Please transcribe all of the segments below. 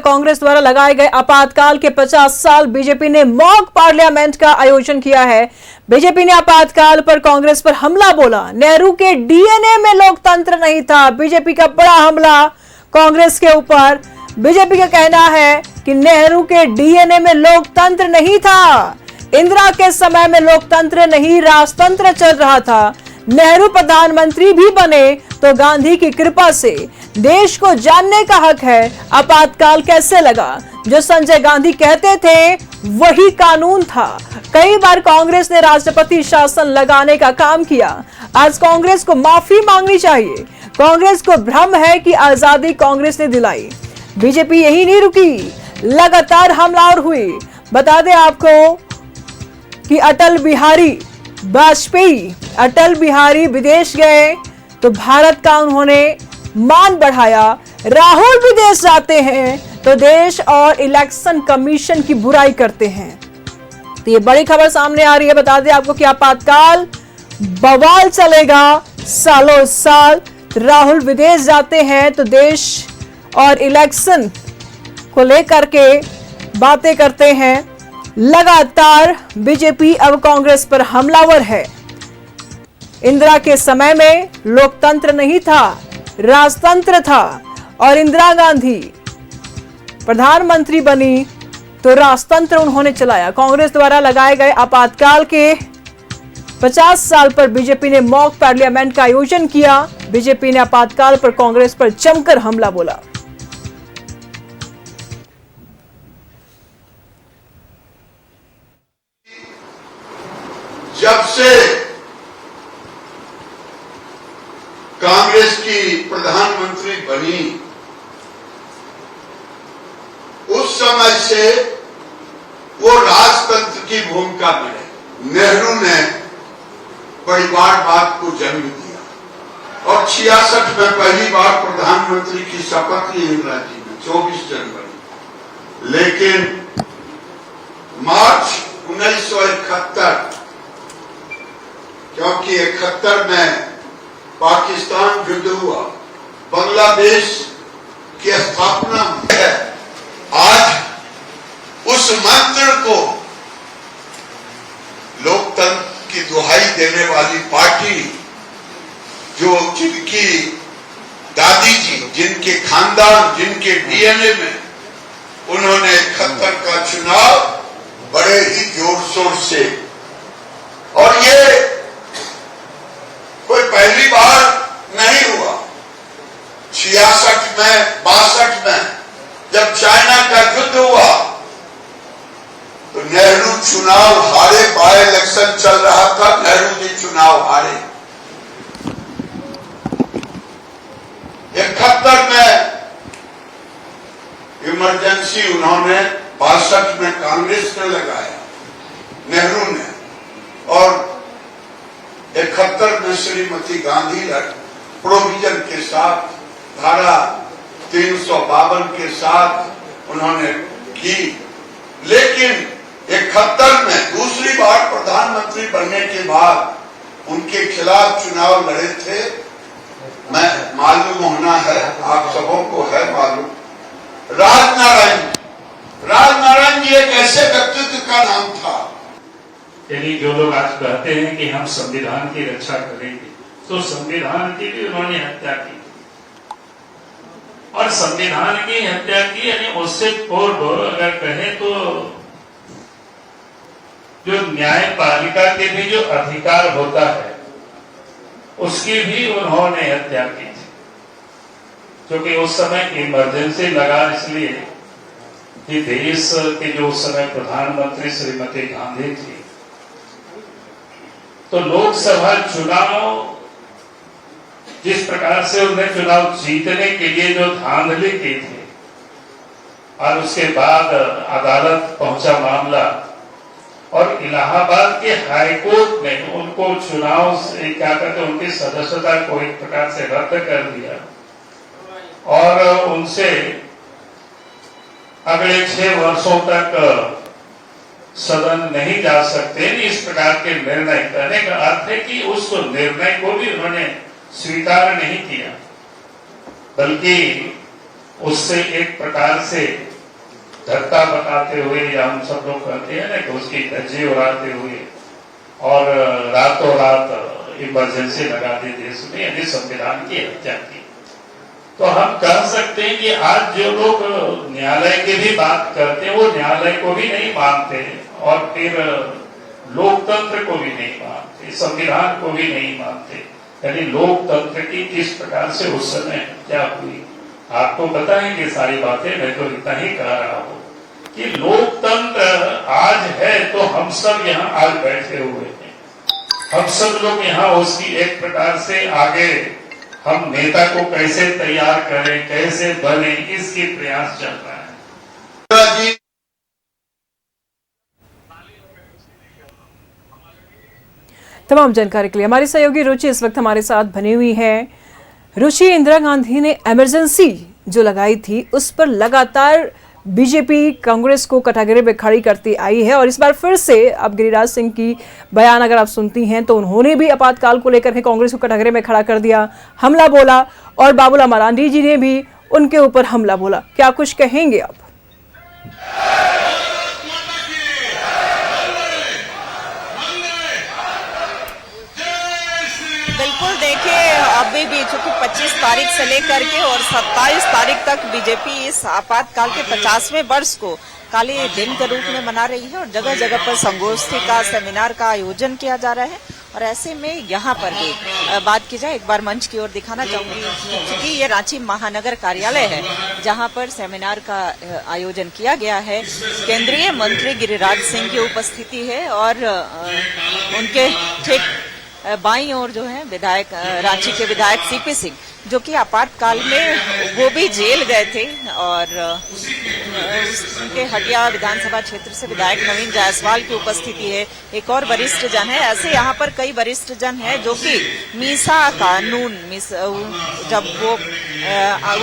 कांग्रेस द्वारा लगाए गए आपातकाल के 50 साल बीजेपी ने मॉक पार्लियामेंट का आयोजन किया है। बीजेपी ने आपातकाल पर कांग्रेस पर हमला बोला। नेहरू के डीएनए में लोकतंत्र नहीं था। बीजेपी का बड़ा हमला कांग्रेस के ऊपर। बीजेपी का कहना है कि नेहरू के डीएनए में लोकतंत्र नहीं था। इंदिरा के समय में लोकतंत्र नहीं राजतंत्र चल रहा था। नेहरू प्रधानमंत्री भी बने तो गांधी की कृपा से। देश को जानने का हक है आपातकाल कैसे लगा। जो संजय गांधी कहते थे वही कानून था। कई बार कांग्रेस ने राष्ट्रपति शासन लगाने का काम किया। आज कांग्रेस को माफी मांगनी चाहिए। कांग्रेस को भ्रम है कि आजादी कांग्रेस ने दिलाई। बीजेपी यही नहीं रुकी, लगातार हमला और हुई। बता दें आपको कि अटल बिहारी विदेश गए तो भारत का उन्होंने मान बढ़ाया। राहुल विदेश जाते हैं तो देश और इलेक्शन कमीशन की बुराई करते हैं। तो ये बड़ी खबर सामने आ रही है। बता दें आपको कि आपातकाल बवाल चलेगा सालों साल। राहुल विदेश जाते हैं तो देश और इलेक्शन को लेकर के बातें करते हैं। लगातार बीजेपी अब कांग्रेस पर हमलावर है। इंदिरा के समय में लोकतंत्र नहीं था, राजतंत्र था और इंदिरा गांधी प्रधानमंत्री बनी तो राजतंत्र उन्होंने चलाया। कांग्रेस द्वारा लगाए गए आपातकाल के 50 साल पर बीजेपी ने मॉक पार्लियामेंट का आयोजन किया। बीजेपी ने आपातकाल पर कांग्रेस पर जमकर हमला बोला। जब से कांग्रेस की प्रधानमंत्री बनी उस समय से वो राजतंत्र की भूमिका में रहे। नेहरू ने परिवारवाद को जन्म दिया और 66 में पहली बार प्रधानमंत्री की शपथ ली इंदिरा जी ने 24 जनवरी। लेकिन मार्च 1971 क्योंकि 71 में पाकिस्तान युद्ध हुआ, बांग्लादेश की स्थापना है। आज उस मंत्र को लोकतंत्र की दुहाई देने वाली पार्टी जिनकी दादी जी, जिनके खानदान, जिनके डीएनए में उन्होंने 71 का चुनाव बड़े ही जोर शोर से, और ये कोई पहली बार नहीं हुआ। 66 में 62 में जब चाइना का युद्ध हुआ तो नेहरू चुनाव हारे। बाय इलेक्शन चल रहा था, नेहरू जी चुनाव हारे। 71 में इमरजेंसी उन्होंने 62 में कांग्रेस ने लगाया, नेहरू ने, और 71 में श्रीमती गांधी प्रोविजन के साथ धारा 352 के साथ उन्होंने की। लेकिन 71 में दूसरी बार प्रधानमंत्री बनने के बाद उनके खिलाफ चुनाव लड़े थे। मैं मालूम होना है, आप सबों को है मालूम, राजनारायण जी एक ऐसे व्यक्तित्व का नाम था। यानी जो लोग आज कहते हैं कि हम संविधान की रक्षा करेंगे, तो संविधान की भी उन्होंने हत्या की। और संविधान की हत्या की यानी उससे पूर्व अगर कहें तो जो न्यायपालिका के भी जो अधिकार होता है उसकी भी उन्होंने हत्या की थी। क्योंकि उस समय इमरजेंसी लगा इसलिए कि देश के जो उस समय प्रधानमंत्री श्रीमती गांधी थी, तो लोकसभा चुनाव जिस प्रकार से उन्हें चुनाव जीतने के लिए जो धांधली की थी और उसके बाद अदालत पहुंचा मामला और इलाहाबाद के हाईकोर्ट ने उनको चुनाव से क्या कहते उनकी सदस्यता को एक प्रकार से रद्द कर दिया और उनसे अगले 6 वर्षों तक सदन नहीं जा सकते। इस प्रकार के निर्णय करने का अर्थ है कि उस निर्णय को भी उन्होंने स्वीकार नहीं किया, बल्कि उससे एक प्रकार से धत्ता बताते हुए, या हम सब लोग कहते हैं ना कि उसकी धज्जी उड़ाते हुए और रातों रात इमरजेंसी लगा दी देश में, यानी संविधान की हत्या की। तो हम कह सकते हैं कि आज जो लोग न्यायालय की भी बात करते हैं, वो न्यायालय को भी नहीं मानते और फिर लोकतंत्र को भी नहीं मानते, संविधान को भी नहीं मानते। यानी लोकतंत्र की किस प्रकार से उस समय हत्या हुई, आपको पता है कि सारी बातें, मैं तो इतना ही कह रहा हूं कि लोकतंत्र आज है तो हम सब यहाँ आज बैठे हुए हैं, हम सब लोग यहाँ उसकी एक प्रकार से आगे हम नेता को कैसे तैयार करें, कैसे बने, इसकी प्रयास चल रहा है। तमाम जानकारी के लिए हमारी सहयोगी रुचि इस वक्त हमारे साथ बनी हुई है। रुचि, इंदिरा गांधी ने इमरजेंसी जो लगाई थी उस पर लगातार बीजेपी कांग्रेस को कटघरे में खड़ी करती आई है और इस बार फिर से अब गिरिराज सिंह की बयान अगर आप सुनती हैं तो उन्होंने भी आपातकाल को लेकर के कांग्रेस को कटघरे में खड़ा कर दिया, हमला बोला और बाबूलाल मरांडी जी ने भी उनके ऊपर हमला बोला। क्या कुछ कहेंगे आप? बिल्कुल, देखिए अभी भी चूंकि 25 तारीख से लेकर के और 27 तारीख तक बीजेपी इस आपातकाल के 50वें वर्ष को काले दिन के रूप में मना रही है और जगह जगह पर संगोष्ठी का, सेमिनार का आयोजन किया जा रहा है। और ऐसे में यहाँ पर भी बात की जाए, एक बार मंच की ओर दिखाना चाहूंगी क्योंकि ये रांची महानगर कार्यालय है जहाँ पर सेमिनार का आयोजन किया गया है। केंद्रीय मंत्री गिरिराज सिंह की उपस्थिति है और उनके ठीक बाईं ओर जो है विधायक, रांची के विधायक सीपी सिंह, जो कि आपातकाल में वो भी जेल गए थे और उनके हटिया विधानसभा क्षेत्र से विधायक नवीन जायसवाल की उपस्थिति है। एक और वरिष्ठ जन है, ऐसे यहाँ पर कई वरिष्ठ जन हैं जो कि मीसा कानून जब वो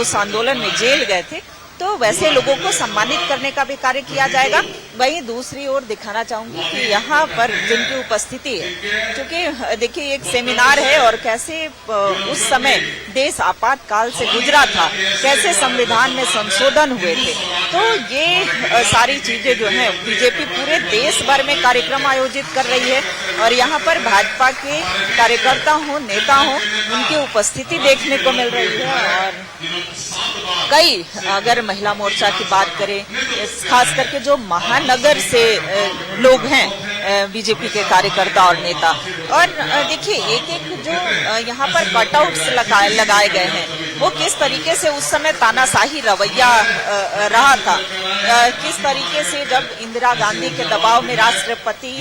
उस आंदोलन में जेल गए थे तो वैसे लोगों को सम्मानित करने का भी कार्य किया जाएगा। वहीं दूसरी ओर दिखाना चाहूंगी कि यहाँ पर जिनकी उपस्थिति है, क्योंकि देखिए एक सेमिनार है और कैसे उस समय देश आपातकाल से गुजरा था, कैसे संविधान में संशोधन हुए थे, तो ये सारी चीजें जो हैं बीजेपी पूरे देश भर में कार्यक्रम आयोजित कर रही है और यहाँ पर भाजपा के कार्यकर्ता हो, नेता हो, उनकी उपस्थिति देखने को मिल रही है। और कई, अगर महिला मोर्चा की बात करें, खास करके जो महानगर से लोग हैं बीजेपी के कार्यकर्ता और नेता, और देखिए एक एक जो यहाँ पर कटआउट्स लगाए गए हैं वो किस तरीके से उस समय तानाशाही रवैया रहा था, किस तरीके से जब इंदिरा गांधी के दबाव में राष्ट्रपति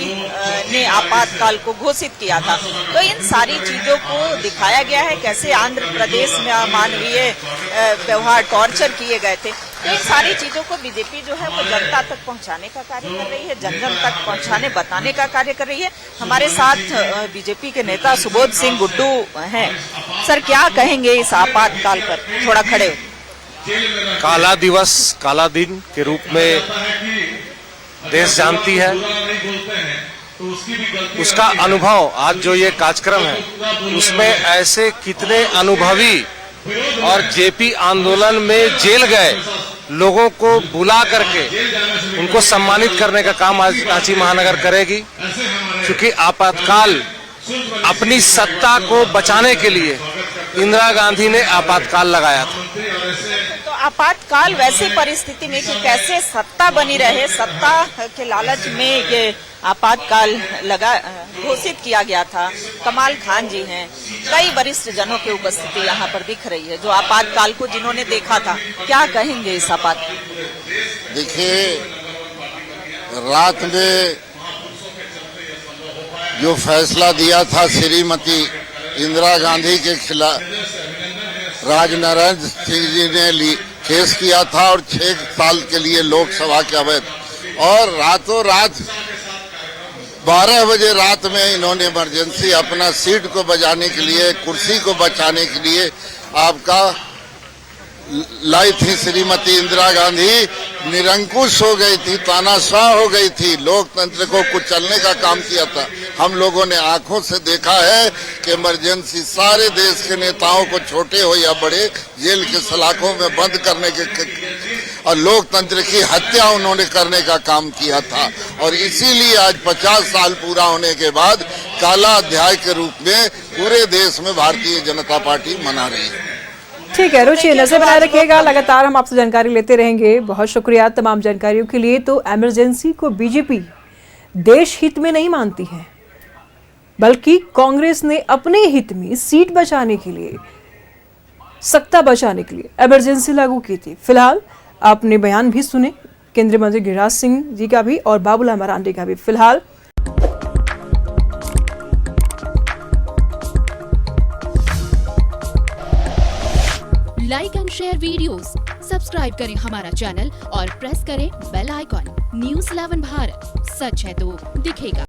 ने आपातकाल को घोषित किया था, तो इन सारी चीजों को दिखाया गया है। कैसे आंध्र प्रदेश में अमानवीय व्यवहार, टॉर्चर किए गए थे, तो इन सारी चीजों को बीजेपी जो है वो जनता तक पहुंचाने का कार्य कर रही है, जन जन तक पहुंचाने, बताने का कार्य कर रही है। हमारे साथ बीजेपी के नेता सुबोध सिंह गुड्डू हैं। सर, क्या कहेंगे इस आपातकाल पर? थोड़ा खड़े हो। काला दिवस, काला दिन के रूप में देश जानती है, उसका अनुभव आज जो ये कार्यक्रम है उसमें ऐसे कितने अनुभवी और जेपी आंदोलन में जेल गए लोगों को बुला करके उनको सम्मानित करने का काम आज रांची महानगर करेगी, क्योंकि आपातकाल अपनी सत्ता को बचाने के लिए इंदिरा गांधी ने आपातकाल लगाया था। तो आपातकाल वैसी परिस्थिति में कि कैसे सत्ता बनी रहे, सत्ता के लालच में ये आपातकाल घोषित किया गया था। कमाल खान जी हैं, कई वरिष्ठ जनों की उपस्थिति यहाँ पर दिख रही है जो आपातकाल को जिन्होंने देखा था। क्या कहेंगे इस आपातकाल? देखिए, रात में जो फैसला दिया था श्रीमती इंदिरा गांधी के खिलाफ, राजनारायण सिंह जी ने केस किया था और 6 साल के लिए लोकसभा के अवैध, और रातों रात 12 बजे रात में इन्होंने इमरजेंसी अपना सीट को बचाने के लिए, कुर्सी को बचाने के लिए आपका लाई थी। श्रीमती इंदिरा गांधी निरंकुश हो गई थी, तानाशाह हो गई थी, लोकतंत्र को कुचलने का काम किया था। हम लोगों ने आंखों से देखा है कि इमरजेंसी सारे देश के नेताओं को, छोटे हो या बड़े, जेल के सलाखों में बंद करने के और लोकतंत्र की हत्या उन्होंने करने का काम किया था। और इसीलिए आज 50 साल पूरा होने के बाद काला अध्याय के रूप में पूरे देश में भारतीय जनता पार्टी मना रही है। ठीक है रुचि, नजर बनाए रखिएगा, लगातार हम आपसे जानकारी लेते रहेंगे। बहुत शुक्रिया तमाम जानकारियों के लिए। तो इमरजेंसी को बीजेपी देश हित में नहीं मानती है, बल्कि कांग्रेस ने अपने हित में सीट बचाने के लिए, सत्ता बचाने के लिए इमरजेंसी लागू की थी। फिलहाल आपने बयान भी सुने केंद्रीय मंत्री गिरिराज सिंह जी का भी और बाबूलाल मरांडी का भी। फिलहाल like and share videos, subscribe करें हमारा चैनल और प्रेस करें बेल आइकॉन। न्यूज़ 11 भारत, सच है तो दिखेगा।